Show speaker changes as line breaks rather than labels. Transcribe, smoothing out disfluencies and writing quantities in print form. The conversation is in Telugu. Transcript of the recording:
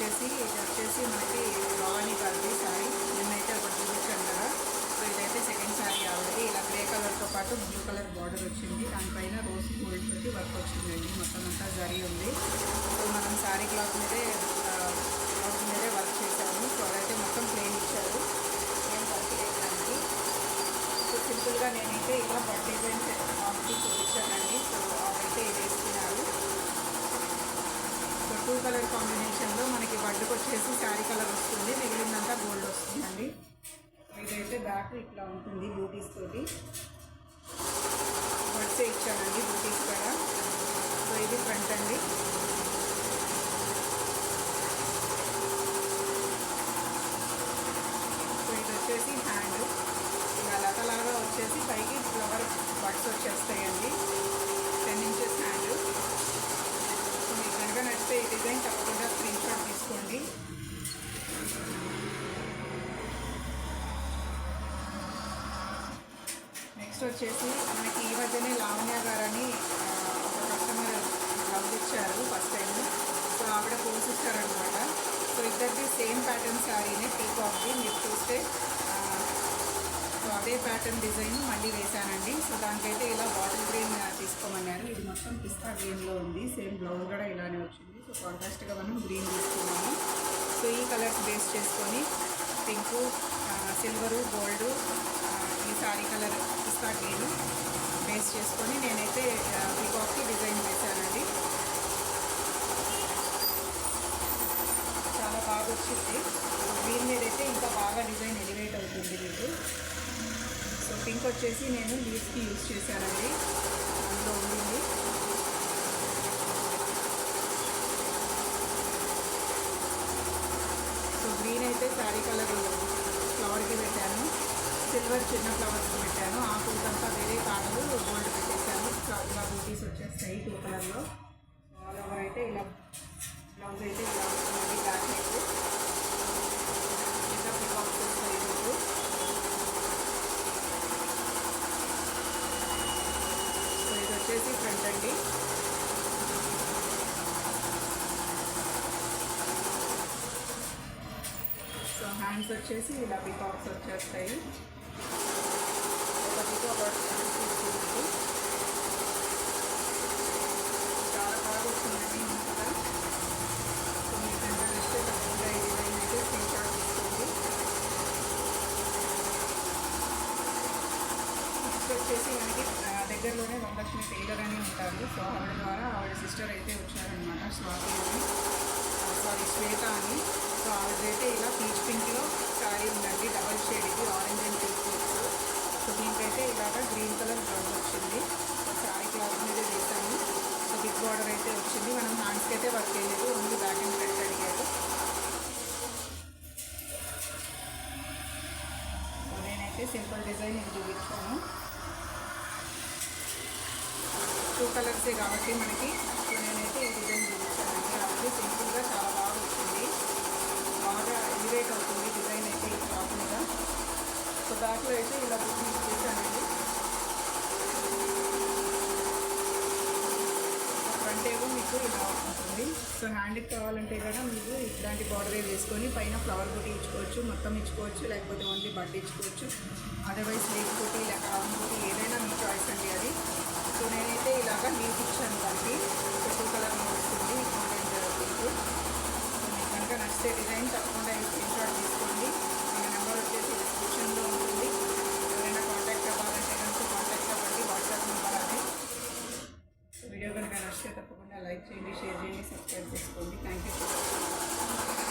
వచ్చేసి మనకి భవానీ గారిది శారీ నిన్నైతే ఒకటి చూపించాను కదా. సో ఇదైతే సెకండ్ శారీ ఆల్రెడీ ఇలా గ్రే కలర్తో పాటు బ్లూ కలర్ బార్డర్ వచ్చింది. దానిపైన రోజ్ గోల్డ్ తోటి వర్క్ వచ్చిందండి. మొత్తం అంతా జరీ ఉంది. సో మనం శారీ క్లాత్ మీదే వర్క్ చేశాము. సో అదైతే మొత్తం ప్లెయిన్ ఇచ్చారు, ఏం వర్క్ చేయడానికి. సో సింపుల్గా నేనైతే ఇలా బడ్ డిజైన్స్ ఆల్రెడీ చూపించానండి. సో అవైతే ఇది వేసుకున్నారు. సో 2 కలర్ కాంబినేషన్లో మనకి బడ్డుకు వచ్చేసి శారీ కలర్ వస్తుంది, మిగిలిందంతా గోల్డ్ వస్తుందండి. ఇదైతే బ్యాక్ ఇట్లా ఉంటుంది బూటీస్ తోటి బడ్సే ఇచ్చానండి, బూటీస్ కూడా. సో ఇది ఫ్రంట్ అండి. సో ఇది వచ్చేసి హ్యాండ్ ఇలా లతలాగా వచ్చేసి పైకి ఫ్లవర్ బడ్స్ వచ్చేస్తాయండి. 10 ఇంచెస్ హ్యాండ్. సో మీకు కనుక నచ్చితే ఈ డిజైన్ తప్పకుండా స్క్రీన్ షాట్ తీసుకోండి. నెక్స్ట్ వచ్చేసి మనకి ఈ మధ్యనే లావణ్య గారని ఒక కస్టమర్ బ్లౌజ్ ఇచ్చారు ఫస్ట్ టైం. సో ఆవిడ కో సిస్టర్ అనమాట. సో ఇద్దరిది సేమ్ ప్యాటర్న్ శారీనే పీకాక్ది మీరు చూస్తే. సో అదే ప్యాటర్న్ డిజైన్ మళ్ళీ వేశానండి. సో దానికైతే ఇలా బాటిల్ గ్రీన్ తీసుకోమన్నారు. ఇది మొత్తం పిస్తా గ్రీన్లో ఉంది. సేమ్ బ్లౌజ్ కూడా ఇలానే వచ్చింది. సో కాంట్రాస్ట్గా మనం గ్రీన్ తీసుకున్నాము. సో ఈ కలర్స్ బేస్ చేసుకొని పింకు, సిల్వరు, గోల్డ్, ఈ సారీ కలర్ పిస్తా గ్రీన్ బేస్ చేసుకొని నేనైతే పీకాక్కి డిజైన్ వేశానండి. చాలా బాగా వచ్చింది. గ్రీన్ మీద అయితే ఇంకా బాగా డిజైన్ ఎలివేట్ అవుతుంది మీకు. సో పింక్ వచ్చేసి నేను లీవ్స్కి యూజ్ చేశానండి, అందులో ఉండింది. సో గ్రీన్ అయితే శారీ కలర్ ఫ్లవర్కి పెట్టాను, సిల్వర్ చిన్న ఫ్లవర్స్కి పెట్టాను. ఆకులకంతా వేరే కాడలు గోల్డ్ పెట్టేశాను. ఇలా బూటీస్ వచ్చేస్తాయి 2 కలర్లో. ఆల్ ఓవర్ అయితే ఇలా బ్లౌజ్ అయితే ఇలా వస్తుంది. బ్యాక్ నెక్ ఇంకా పికాక్స్ వస్తాయి మీకు. సో ఇది వచ్చేసి ఫ్రంట్ అండి. సో హ్యాండ్స్ వచ్చేసి ఇలా పికాక్స్ వచ్చేస్తాయి. ఒక పికాక్ తీసుకుంటుంది. చాలా బాగా వచ్చిందండి ఇంకా. సో మీకు ఎంత నచ్చితే తప్పకుండా ఈ డిజైన్ అయితే స్క్రీన్ షాట్ తీసుకోండి. నెక్స్ట్ వచ్చేసి మనకి దగ్గరలోనే వరలక్ష్మి టైలర్ అని ఉంటారు. సో ఆవిడ ద్వారా ఆవిడ సిస్టర్ అయితే వచ్చారనమాట, స్వాతి అని, శ్వేత అని. సో ఆవిడైతే ఇలా పీచ్ పింక్లో శారీ ఉందండి, డబల్ షేడ్. ఇది orange and pink mix. So దీనికైతే ఇలాగా గ్రీన్ కలర్ బ్లౌజ్ వచ్చింది. సో శారీ క్లాత్ మీద వేసాము. సో బిగ్ బార్డర్ అయితే వచ్చింది. మనం హ్యాండ్స్కి అయితే వర్క్ చేయలేదు, ఓన్లీ బ్యాక్ అండ్ ఫ్రంట్ అడిగారు. సో నేనైతే సింపుల్ డిజైన్ ఇది చూపించాను. 2 కలర్సే కాబట్టి మనకి. సో నేనైతే ఈ డిజైన్ చూపించానండి. అది సింపుల్గా చాలా బాగా వచ్చింది, బాగా ఎలివేట్ అవుతుంది డిజైన్ అయితే ఈ టాప్ మీద. సో బ్యాక్లో అయితే ఇలా బుకింగ్ చేశానండి. ఫ్రంట్ ఏమో మీకు ఇలా ఉంటుంది. సో హ్యాండ్కి కావాలంటే కూడా మీకు ఇట్లాంటి బార్డరే వేసుకొని పైన ఫ్లవర్ బుట్టి ఇచ్చుకోవచ్చు, మొత్తం ఇచ్చుకోవచ్చు, లేకపోతే ఓన్లీ బడ్ ఇచ్చుకోవచ్చు. అదర్వైజ్ లీఫ్ బుట్టి లేక రౌండ్ బుట్టి ఏదైనా మీ చాయిస్ అండి అది. సో నేనైతే ఇలాగా లీఫ్ ఇచ్చాను దానికి. సో 2 కలర్లో వస్తుంది ఆరెంజ్ పింక్. సో మీకు కనుక నచ్చితే డిజైన్ తప్పకుండా స్క్రీన్ షాట్ తీసుకోండి. మన నెంబర్ వచ్చేసి డిస్క్రిప్షన్లో ఉంటుంది. ఎవరైనా కాంటాక్ట్ అవ్వాలంటే కనుక కాంటాక్ట్ అవ్వండి, వాట్సాప్ నెంబర్ అది. వీడియో కనుక నచ్చితే తప్పకుండా లైక్ చేయండి, షేర్ చేయండి, సబ్స్క్రైబ్ చేసుకోండి. Thank you.